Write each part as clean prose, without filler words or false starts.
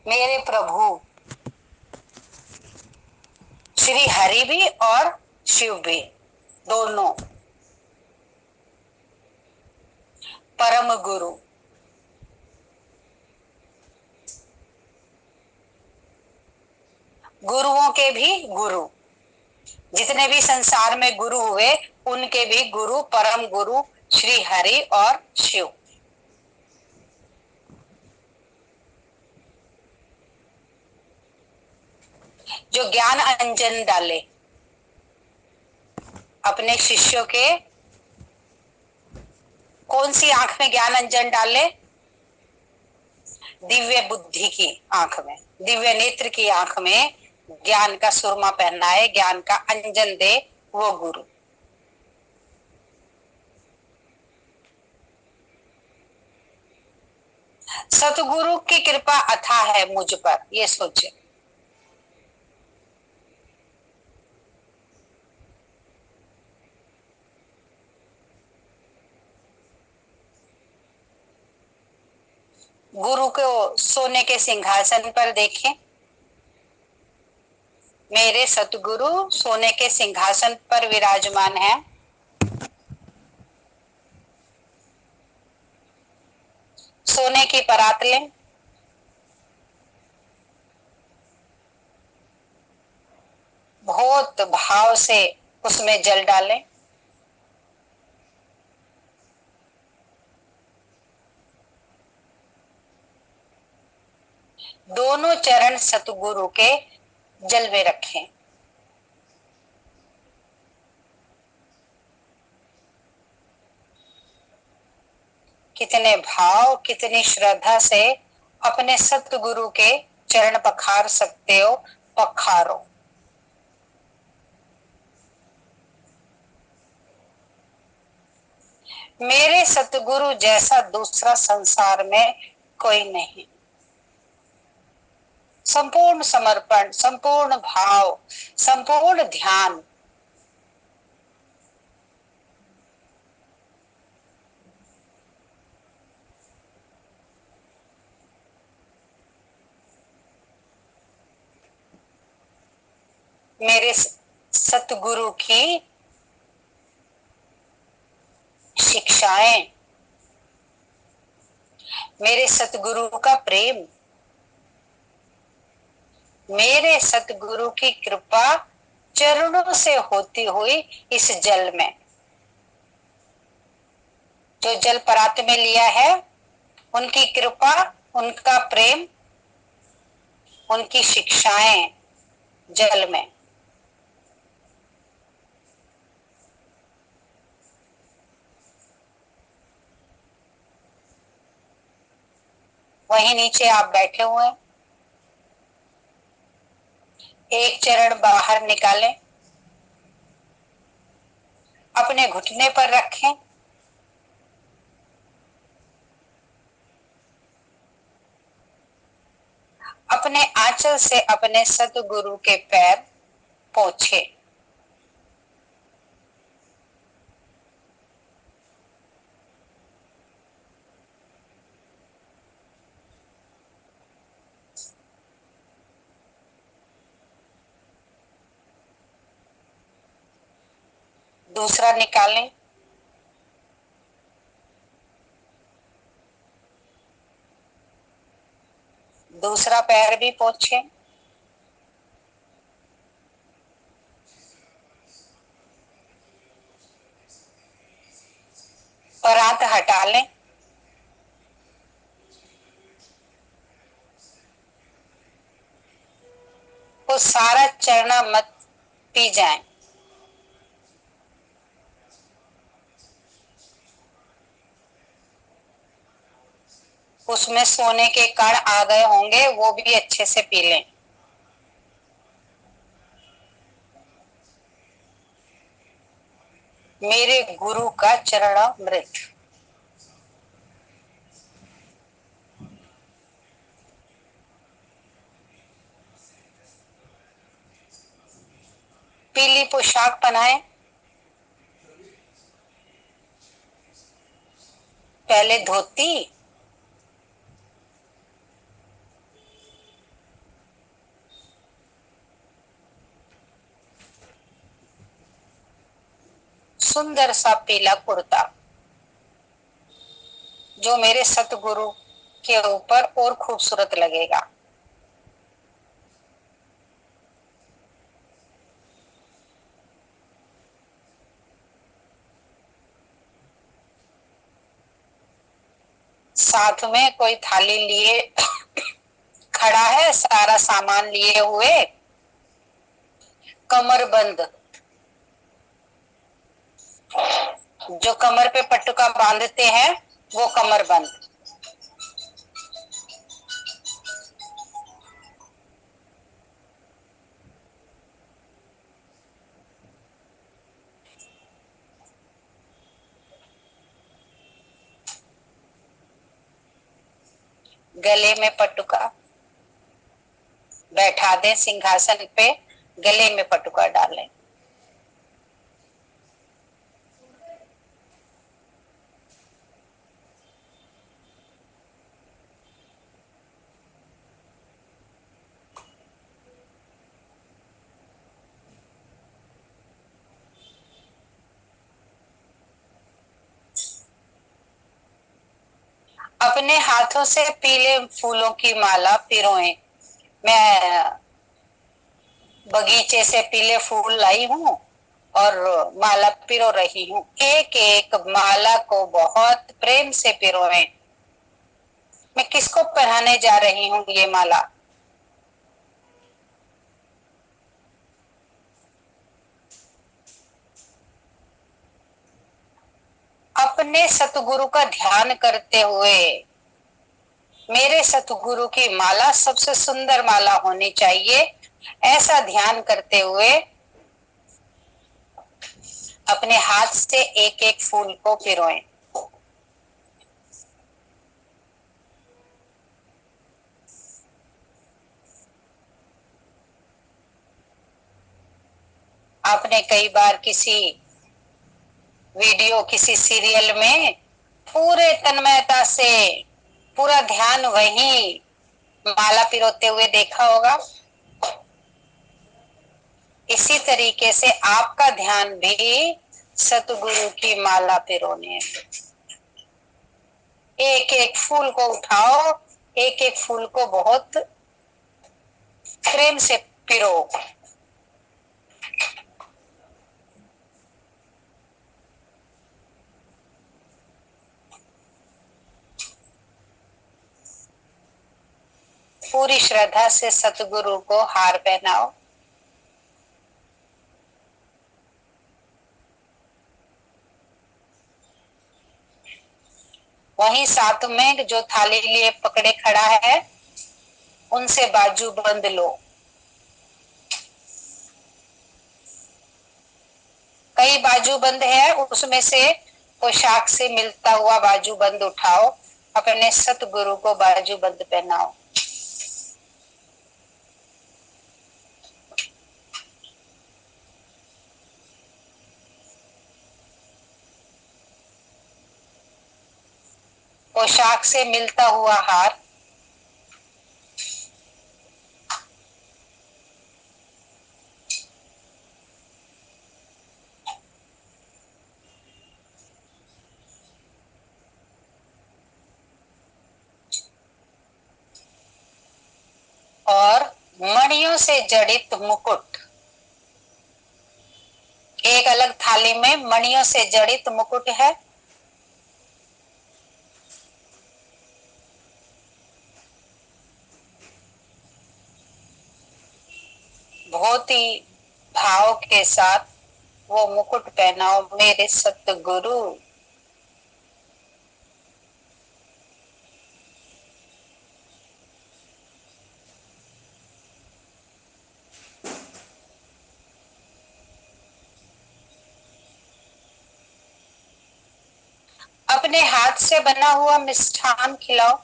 मेरे प्रभु श्री हरि भी और शिव भी, दोनों परम गुरु। गुरुओं के भी गुरु, जितने भी संसार में गुरु हुए उनके भी गुरु परम गुरु श्री हरि और शिव। जो ज्ञान अंजन डाले अपने शिष्यों के, कौन सी आंख में ज्ञान अंजन डाले? दिव्य बुद्धि की आंख में, दिव्य नेत्र की आंख में ज्ञान का सुरमा पहनाए, ज्ञान का अंजन दे वो गुरु। सतगुरु की कृपा अथाह है मुझ पर, ये सोचे। गुरु को सोने के सिंहासन पर देखें। मेरे सतगुरु सोने के सिंहासन पर विराजमान है। सोने की परात लें, बहुत भाव से उसमें जल डालें। दोनों चरण सतगुरु के जल में रखें। कितने भाव, कितनी श्रद्धा से अपने सतगुरु के चरण पखार सकते हो, पखारो। मेरे सतगुरु जैसा दूसरा संसार में कोई नहीं। संपूर्ण समर्पण, संपूर्ण भाव, संपूर्ण ध्यान। मेरे सतगुरु की शिक्षाएं, मेरे सतगुरु का प्रेम, मेरे सतगुरु की कृपा चरणों से होती हुई इस जल में, जो जल परात में लिया है, उनकी कृपा, उनका प्रेम, उनकी शिक्षाएं जल में। वहीं नीचे आप बैठे हुए हैं। एक चरण बाहर निकालें, अपने घुटने पर रखें। अपने आंचल से अपने सतगुरु के पैर पोंछे। दूसरा निकालें, दूसरा पैर भी पोंछे। परात हटा लें। वो सारा चरना मत पी जाए। उसमें सोने के कण आ गए होंगे, वो भी अच्छे से पी लें। मेरे गुरु का चरणामृत। पीली पोशाक पहनाए। पहले धोती, सुंदर सा पीला कुर्ता, जो मेरे सतगुरु के ऊपर और खूबसूरत लगेगा। साथ में कोई थाली लिए खड़ा है, सारा सामान लिए हुए, कमर बंद, जो कमर पे पटुका बांधते हैं वो कमर बंद। गले में पटुका बैठा दें, सिंहासन पे गले में पटुका डालें। अपने हाथों से पीले फूलों की माला पिरोएं। मैं बगीचे से पीले फूल लाई हूँ और माला पिरो रही हूँ। एक एक माला को बहुत प्रेम से पिरोएं। मैं किसको पहनाने जा रही हूँ ये माला? अपने सतगुरु का ध्यान करते हुए, मेरे सतगुरु की माला सबसे सुंदर माला होनी चाहिए, ऐसा ध्यान करते हुए अपने हाथ से एक एक फूल को पिरोएं। आपने कई बार किसी वीडियो, किसी सीरियल में पूरे तन्मयता से पूरा ध्यान वही माला पिरोते हुए देखा होगा। इसी तरीके से आपका ध्यान भी सतगुरु की माला पिरोने। एक एक फूल को उठाओ, एक एक फूल को बहुत प्रेम से पिरो। पूरी श्रद्धा से सतगुरु को हार पहनाओ। वहीं साथ में जो थाली लिए पकड़े खड़ा है, उनसे बाजू बंद लो। कई बाजू बंद है, उसमें से पोशाक से मिलता हुआ बाजू बंद उठाओ, अपने सतगुरु को बाजू बंद पहनाओ। पोशाक से मिलता हुआ हार, और मणियों से जड़ित मुकुट। एक अलग थाली में मणियों से जड़ित मुकुट है। बहुत ही भाव के साथ वो मुकुट पहनाओ। मेरे सतगुरु, अपने हाथ से बना हुआ मिष्ठान खिलाओ।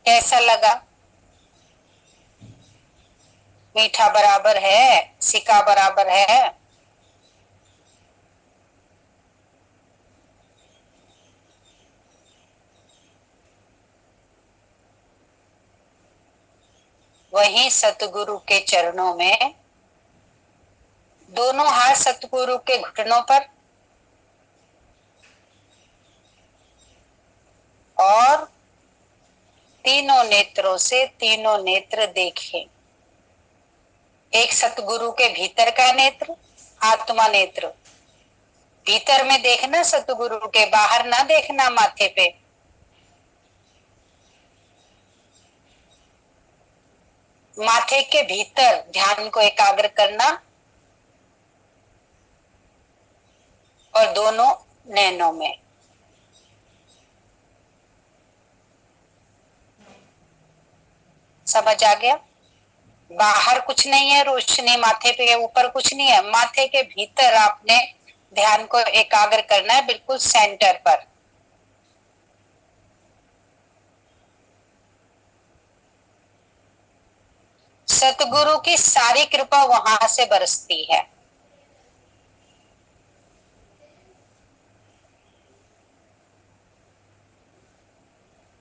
कैसा लगा? मीठा बराबर है, सिका बराबर है। वहीं सतगुरु के चरणों में, दोनों हाथ सतगुरु के घुटनों पर, और तीनों नेत्रों से तीनों नेत्र देखें। एक सतगुरु के भीतर का नेत्र, आत्मा नेत्र, भीतर में देखना सतगुरु के, बाहर ना देखना माथे पे। माथे के भीतर ध्यान को एकाग्र करना, और दोनों नैनों में। समझ आ गया? बाहर कुछ नहीं है रोशनी, माथे पे ऊपर कुछ नहीं है, माथे के भीतर आपने ध्यान को एकाग्र करना है, बिल्कुल सेंटर पर। सतगुरु की सारी कृपा वहां से बरसती है।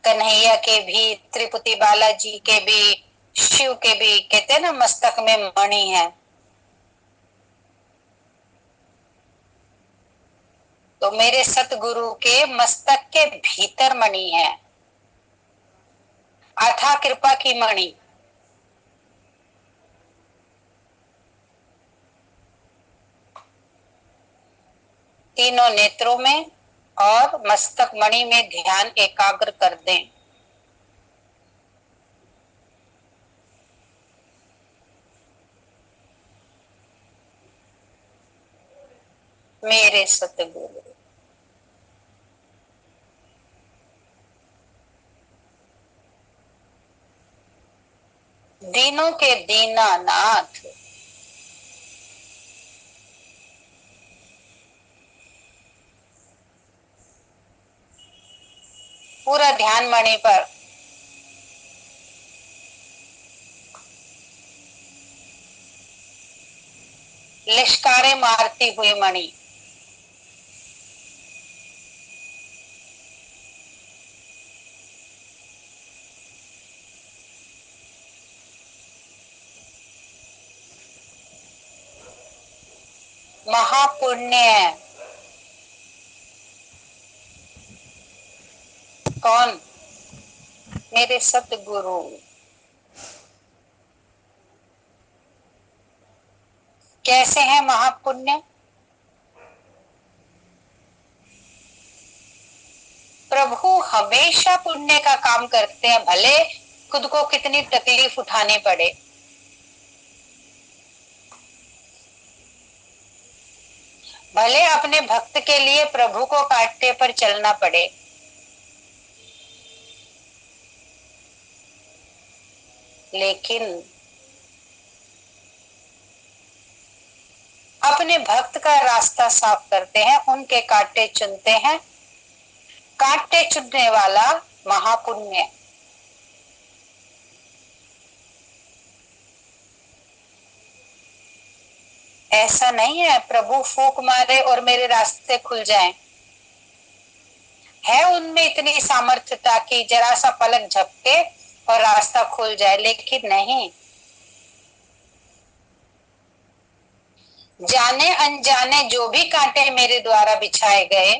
कन्हैया के भी, त्रिपुटी बालाजी के भी, शिव के भी, कहते हैं ना मस्तक में मणि है। तो मेरे सतगुरु के मस्तक के भीतर मणि है, अथाह कृपा की मणि। तीनों नेत्रों में और मस्तक मणि में ध्यान एकाग्र कर दें। मेरे सतगुरु, दीनों के दीनानाथ, पूरा ध्यान मणि पर। लिश्कारे मारती हुई मणि, महापुण्य है। कौन? मेरे सतगुरु। कैसे हैं महापुण्य? प्रभु हमेशा पुण्य का काम करते हैं, भले खुद को कितनी तकलीफ उठानी पड़े। भले अपने भक्त के लिए प्रभु को कांटे पर चलना पड़े, लेकिन अपने भक्त का रास्ता साफ करते हैं, उनके कांटे चुनते हैं। कांटे चुनने वाला महापुण्य। ऐसा नहीं है प्रभु फूंक मारे और मेरे रास्ते खुल जाएं। है उनमें इतनी सामर्थ्यता कि जरा सा पलक झपके और रास्ता खुल जाए, लेकिन नहीं। जाने अनजाने जो भी कांटे मेरे द्वारा बिछाए गए,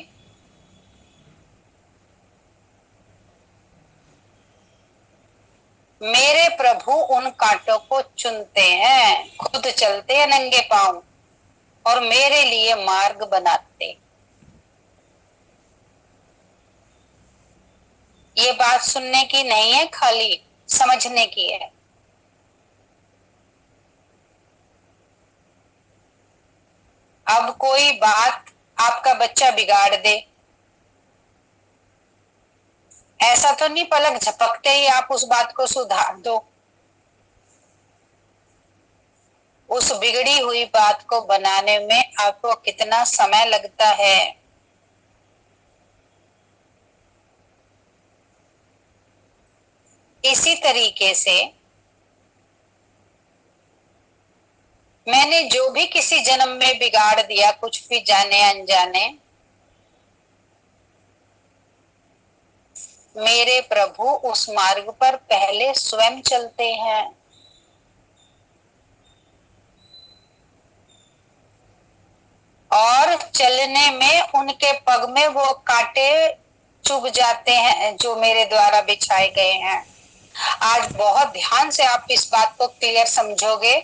मेरे प्रभु उन कांटों को चुनते हैं, खुद चलते हैं नंगे पांव और मेरे लिए मार्ग बनाते। ये बात सुनने की नहीं है, खाली समझने की है। अब कोई बात आपका बच्चा बिगाड़ दे, ऐसा तो नहीं पलक झपकते ही आप उस बात को सुधार दो। उस बिगड़ी हुई बात को बनाने में आपको कितना समय लगता है। इसी तरीके से मैंने जो भी किसी जन्म में बिगाड़ दिया, कुछ भी जाने अनजाने, मेरे प्रभु उस मार्ग पर पहले स्वयं चलते हैं। और चलने में उनके पग में वो कांटे चुभ जाते हैं जो मेरे द्वारा बिछाए गए हैं। आज बहुत ध्यान से आप इस बात को क्लियर समझोगे।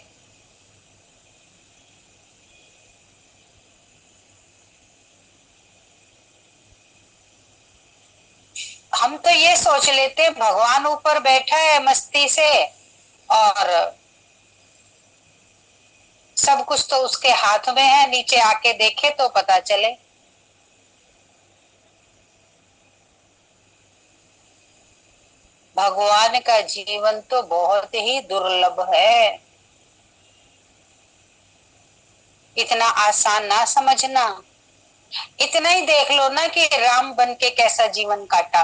हम तो ये सोच लेते भगवान ऊपर बैठा है मस्ती से और सब कुछ तो उसके हाथ में है, नीचे आके देखे तो पता चले। भगवान का जीवन तो बहुत ही दुर्लभ है, इतना आसान ना समझना। इतना ही देख लो ना कि राम बन के कैसा जीवन काटा,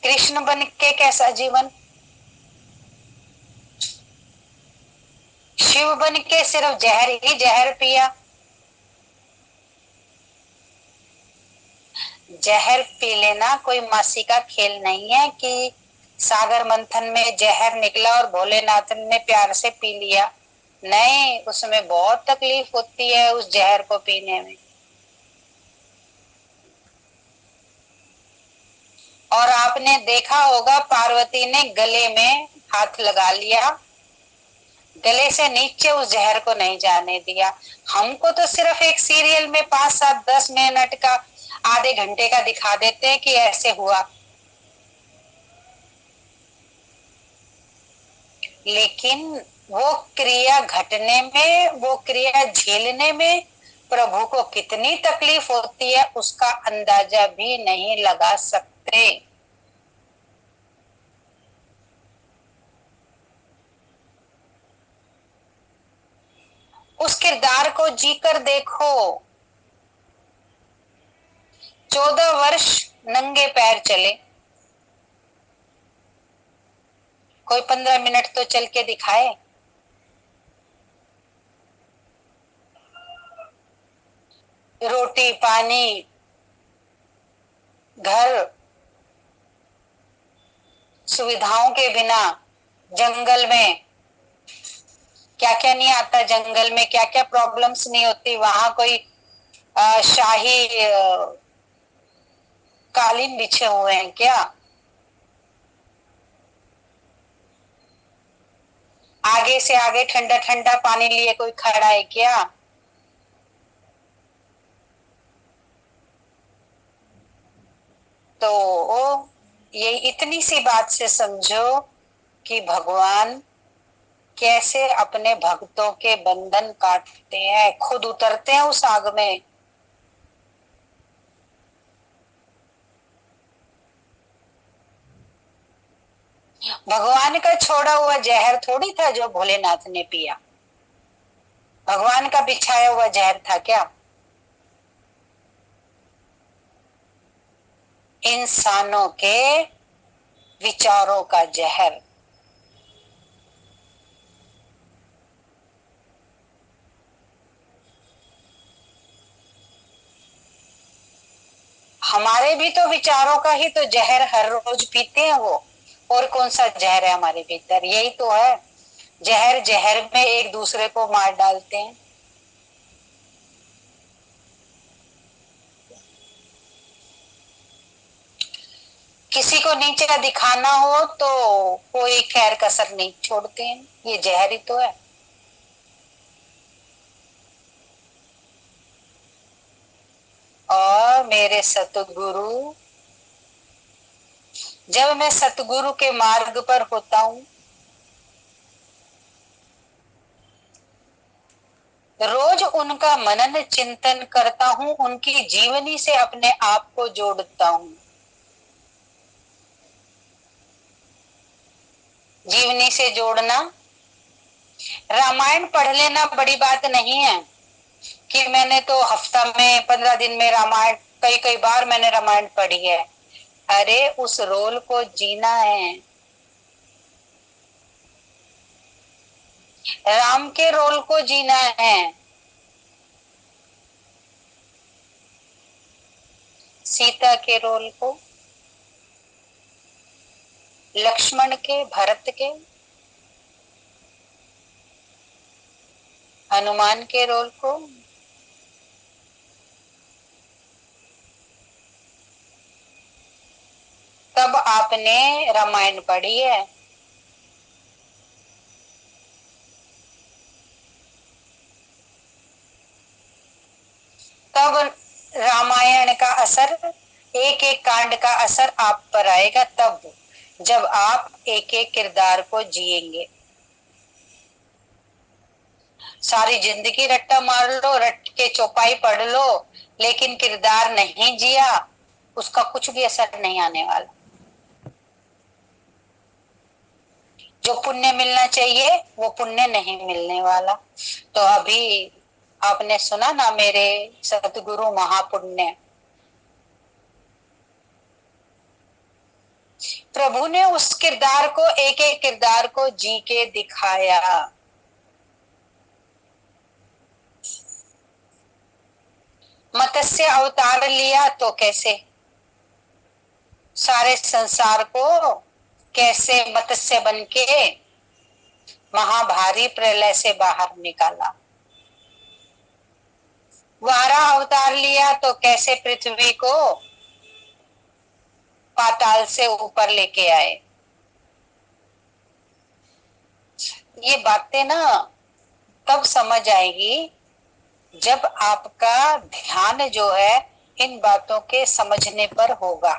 कृष्ण बन के कैसा जीवन, शिव बन के सिर्फ जहर ही जहर पिया। जहर पी लेना कोई मासी का खेल नहीं है कि सागर मंथन में जहर निकला और भोलेनाथ ने प्यार से पी लिया। नहीं, उसमें बहुत तकलीफ होती है उस जहर को पीने में। और आपने देखा होगा पार्वती ने गले में हाथ लगा लिया, गले से नीचे उस जहर को नहीं जाने दिया। हमको तो सिर्फ एक सीरियल में 5 7 10 मिनट का, आधे घंटे का दिखा देते हैं कि ऐसे हुआ, लेकिन वो क्रिया घटने में, वो क्रिया झेलने में प्रभु को कितनी तकलीफ होती है उसका अंदाजा भी नहीं लगा सकते। उस किरदार को जीकर देखो। 14 वर्ष नंगे पैर चले, कोई 15 मिनट तो चल के दिखाए। रोटी पानी, घर, सुविधाओं के बिना जंगल में क्या क्या नहीं आता, जंगल में क्या क्या प्रॉब्लम्स नहीं होती। वहां कोई शाही कालीन बिछे हुए हैं क्या? आगे से आगे ठंडा ठंडा पानी लिए कोई खड़ा है क्या? तो ये इतनी सी बात से समझो कि भगवान कैसे अपने भक्तों के बंधन काटते हैं, खुद उतरते हैं उस आग में। भगवान का छोड़ा हुआ जहर थोड़ी था जो भोलेनाथ ने पिया, भगवान का बिछाया हुआ जहर था क्या? इंसानों के विचारों का जहर। हमारे भी तो विचारों का ही तो जहर हर रोज पीते हैं वो। और कौन सा जहर है हमारे भीतर? यही तो है, जहर जहर में एक दूसरे को मार डालते हैं। किसी को नीचा दिखाना हो तो कोई खैर कसर नहीं छोड़ते हैं, ये जहर ही तो है। और मेरे सतगुरु, जब मैं सतगुरु के मार्ग पर होता हूँ, रोज उनका मनन चिंतन करता हूँ, उनकी जीवनी से अपने आप को जोड़ता हूँ। जीवनी से जोड़ना, रामायण पढ़ लेना बड़ी बात नहीं है कि मैंने तो हफ्ता में 15 दिन में रामायण, कई कई बार मैंने रामायण पढ़ी है। अरे उस रोल को जीना है, राम के रोल को जीना है, सीता के रोल को, लक्ष्मण के, भरत के। हनुमान के रोल को। तब आपने रामायण पढ़ी है? तब रामायण का असर, एक एक कांड का असर आप पर आएगा तब, जब आप एक एक किरदार को जिएंगे। सारी जिंदगी रट्टा मार लो, रट के चौपाई पढ़ लो, लेकिन किरदार नहीं जिया, उसका कुछ भी असर नहीं आने वाला। जो पुण्य मिलना चाहिए वो पुण्य नहीं मिलने वाला। तो अभी आपने सुना ना, मेरे सतगुरु महापुण्य, प्रभु ने उस किरदार को, एक एक किरदार को जी के दिखाया। मत्स्य अवतार लिया तो कैसे सारे संसार को, कैसे मत्स्य बन के महाभारी प्रलय से बाहर निकाला। वाराह अवतार लिया तो कैसे पृथ्वी को पाताल से ऊपर लेके आए। ये बातें ना तब समझ आएगी जब आपका ध्यान जो है इन बातों के समझने पर होगा।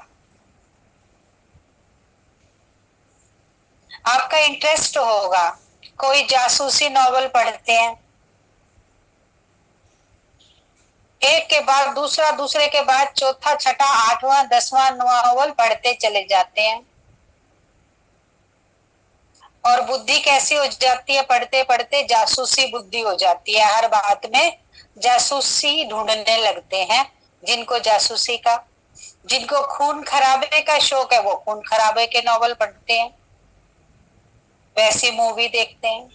आपका इंटरेस्ट होगा। कोई जासूसी नॉवल पढ़ते हैं, एक के बाद दूसरा, दूसरे के बाद चौथा, छठा, आठवां, 10वां नॉवल पढ़ते चले जाते हैं, और बुद्धि कैसी हो जाती है, पढ़ते पढ़ते जासूसी बुद्धि हो जाती है। हर बात में जासूसी ढूंढने लगते हैं। जिनको जासूसी का, जिनको खून खराबे का शौक है वो खून खराबे के नॉवल पढ़ते हैं, वैसी मूवी देखते हैं।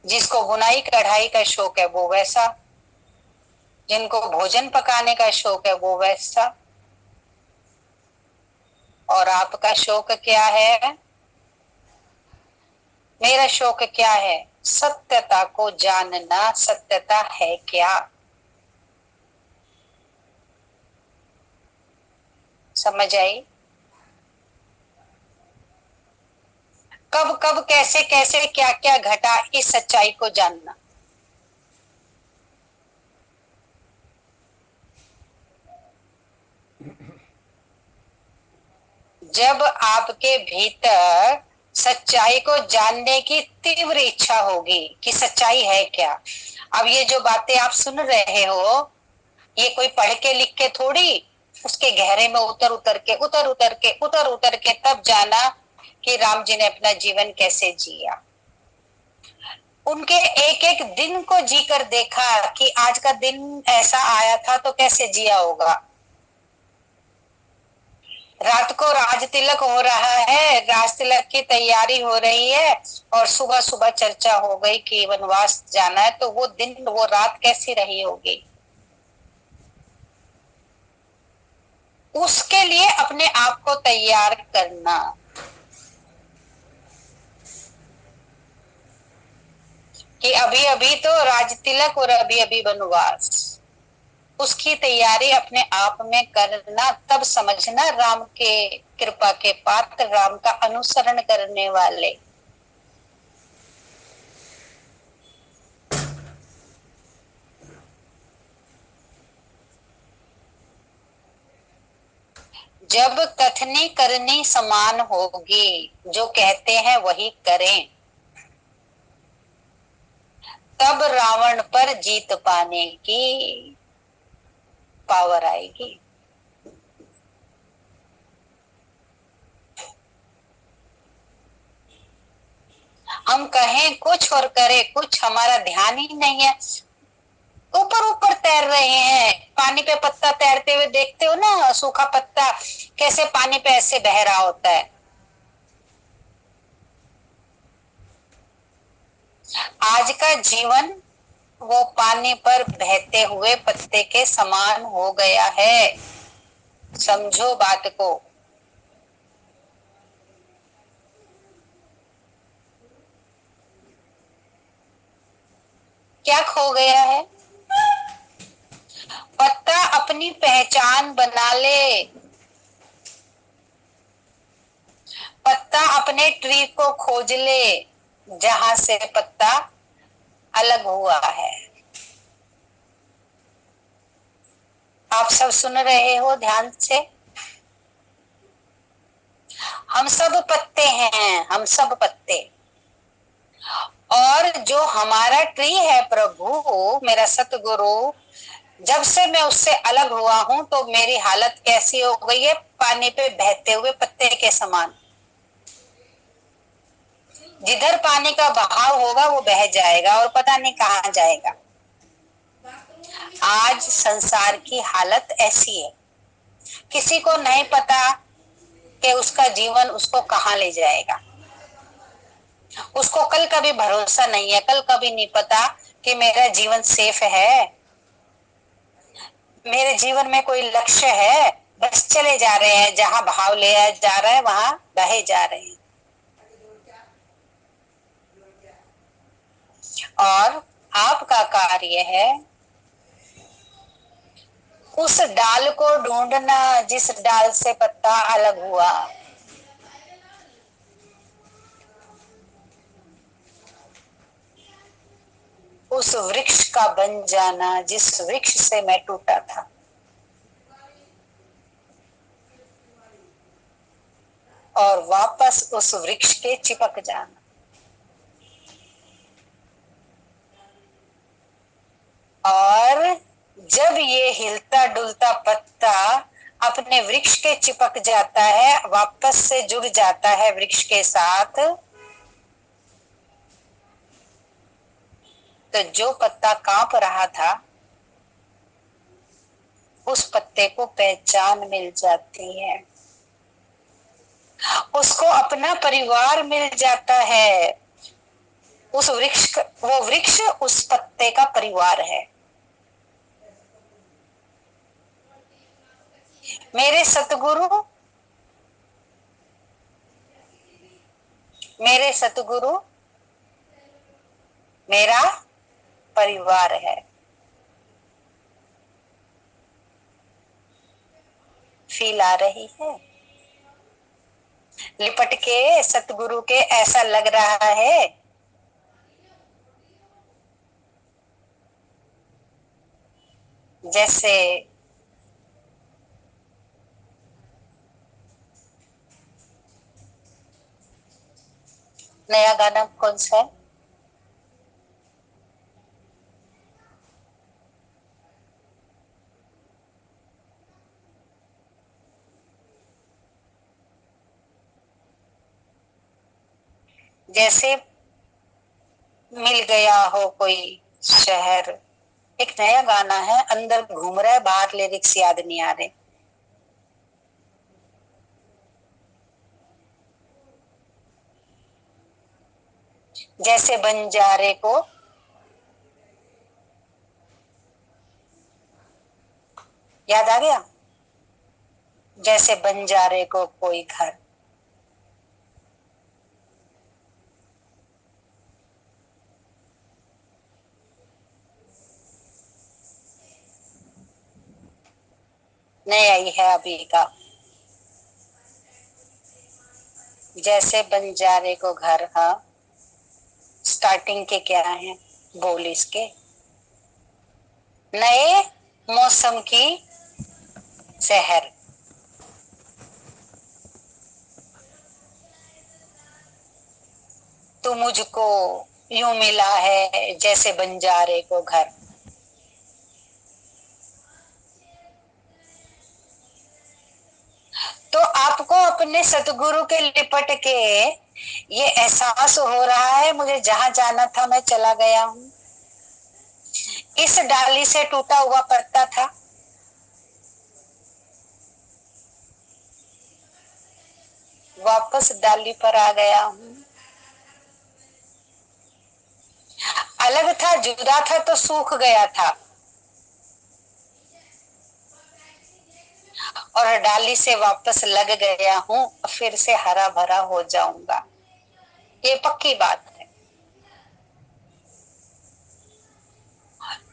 जिसको बुनाई कढ़ाई का शौक है वो वैसा, जिनको भोजन पकाने का शौक है वो वैसा। और आपका शौक क्या है? मेरा शौक क्या है? सत्यता को जानना। सत्यता है क्या? समझ आई? कब कब कैसे कैसे क्या क्या घटा, इस सच्चाई को जानना। जब आपके भीतर सच्चाई को जानने की तीव्र इच्छा होगी कि सच्चाई है क्या। अब ये जो बातें आप सुन रहे हो, ये कोई पढ़ के लिख के थोड़ी, उसके गहरे में उतर उतर के, उतर उतर के, उतर उतर के तब जाना कि राम जी ने अपना जीवन कैसे जिया। उनके एक एक दिन को जी कर देखा कि आज का दिन ऐसा आया था तो कैसे जिया होगा। रात को राज तिलक हो रहा है, राज तिलक की तैयारी हो रही है, और सुबह सुबह चर्चा हो गई कि वनवास जाना है, तो वो दिन वो रात कैसी रही होगी। उसके लिए अपने आप को तैयार करना कि अभी अभी तो राज तिलक और अभी अभी वनवास, उसकी तैयारी अपने आप में करना। तब समझना राम के कृपा के पात्र, राम का अनुसरण करने वाले। जब कथनी करनी समान होगी, जो कहते हैं वही करें, तब रावण पर जीत पाने की पावर आएगी। हम कहें कुछ और करें कुछ, हमारा ध्यान ही नहीं है। ऊपर ऊपर तैर रहे हैं, पानी पे पत्ता तैरते हुए देखते हो ना, सूखा पत्ता कैसे पानी पे ऐसे बह रहा होता है। आज का जीवन वो पानी पर बहते हुए पत्ते के समान हो गया है। समझो बात को। क्या खो गया है? पत्ता अपनी पहचान बना ले, पत्ता अपने ट्री को खोज ले जहां से पत्ता अलग हुआ है। आप सब सुन रहे हो ध्यान से? हम सब पत्ते हैं, हम सब पत्ते। और जो हमारा ट्री है प्रभु, मेरा सतगुरु, जब से मैं उससे अलग हुआ हूं तो मेरी हालत कैसी हो गई है? पानी पे बहते हुए पत्ते के समान। जिधर पानी का बहाव होगा वो बह जाएगा और पता नहीं कहां जाएगा। आज संसार की हालत ऐसी है, किसी को नहीं पता कि उसका जीवन उसको कहां ले जाएगा। उसको कल का भी भरोसा नहीं है, कल का भी नहीं पता कि मेरा जीवन सेफ है, मेरे जीवन में कोई लक्ष्य है। बस चले जा रहे हैं, जहां भाव ले जा रहा है वहां बहे जा रहे हैं। और आपका कार्य है उस डाल को ढूंढना जिस डाल से पत्ता अलग हुआ। उस वृक्ष का बन जाना जिस वृक्ष से मैं टूटा था। और वापस उस वृक्ष के चिपक जाना। और जब ये हिलता डुलता पत्ता अपने वृक्ष के चिपक जाता है, वापस से जुड़ जाता है वृक्ष के साथ, तो जो पत्ता कांप रहा था उस पत्ते को पहचान मिल जाती है, उसको अपना परिवार मिल जाता है। उस वृक्ष, वो वृक्ष उस पत्ते का परिवार है। मेरे सतगुरु, मेरे सतगुरु मेरा परिवार है। फील आ रही है? लिपट के सतगुरु के ऐसा लग रहा है जैसे नया गाना कौन सा है? जैसे मिल गया हो कोई शहर। एक नया गाना है, अंदर घूम रहा है, बाहर लिरिक्स याद नहीं आ रहे। जैसे बंजारे को, याद आ गया? जैसे बंजारे को कोई घर। नया ही है अभी का। जैसे बंजारे को घर। हाँ, स्टार्टिंग के क्या है बोल इसके? नए मौसम की शहर। तू मुझको यूं मिला है जैसे बंजारे को घर। तो आपको अपने सतगुरु के लिपट के ये एहसास हो रहा है, मुझे जहां जाना था मैं चला गया हूं। इस डाली से टूटा हुआ पत्ता था, वापस डाली पर आ गया हूं। अलग था, जुदा था तो सूख गया था, और डाली से वापस लग गया हूं, फिर से हरा भरा हो जाऊंगा। ये पक्की बात है।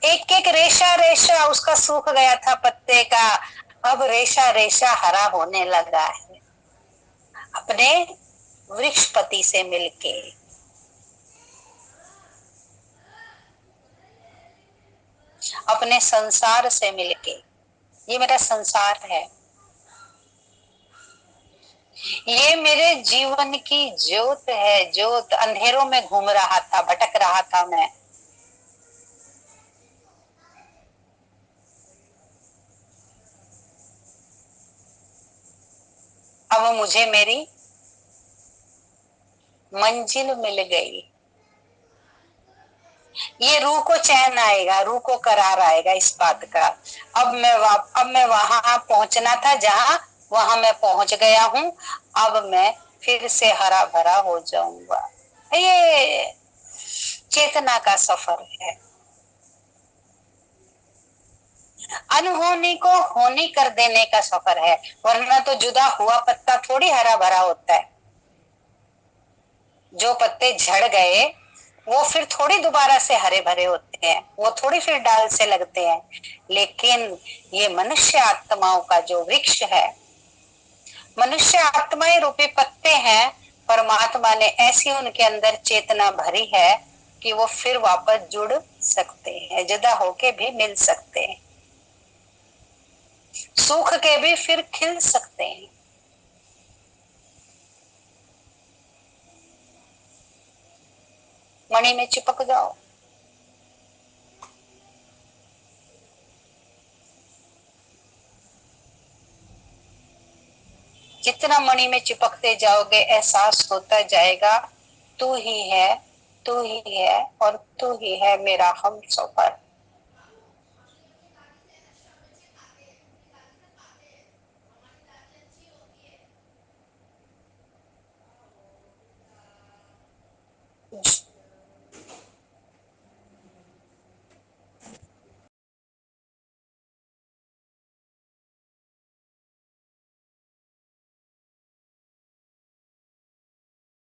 एक एक रेशा रेशा उसका सूख गया था पत्ते का, अब रेशा रेशा हरा होने लगा है अपने वृक्षपति से मिलके। अपने संसार से मिलके, ये मेरा संसार है, ये मेरे जीवन की ज्योत है। ज्योत, अंधेरों में घूम रहा था, भटक रहा था मैं, अब मुझे मेरी मंजिल मिल गई। ये रूह को चैन आएगा, रूह को करार आएगा इस बात का। अब मैं वहां पहुंचना था जहां, वहां मैं पहुंच गया हूं। अब मैं फिर से हरा भरा हो जाऊंगा। ये चेतना का सफर है, अनहोनी को होनी कर देने का सफर है। वरना तो जुदा हुआ पत्ता थोड़ी हरा भरा होता है। जो पत्ते झड़ गए वो फिर थोड़ी दोबारा से हरे भरे होते हैं, वो थोड़ी फिर डाल से लगते हैं। लेकिन ये मनुष्य आत्माओं का जो वृक्ष है, मनुष्य आत्माएं रूपी पत्ते हैं, परमात्मा ने ऐसी उनके अंदर चेतना भरी है कि वो फिर वापस जुड़ सकते हैं, जुदा होके भी मिल सकते हैं, सूख के भी फिर खिल सकते हैं। मणि में चिपक जाओ। जितना मणि में चिपकते जाओगे एहसास होता जाएगा, तू ही है, तू ही है और तू ही है मेरा हम सफर।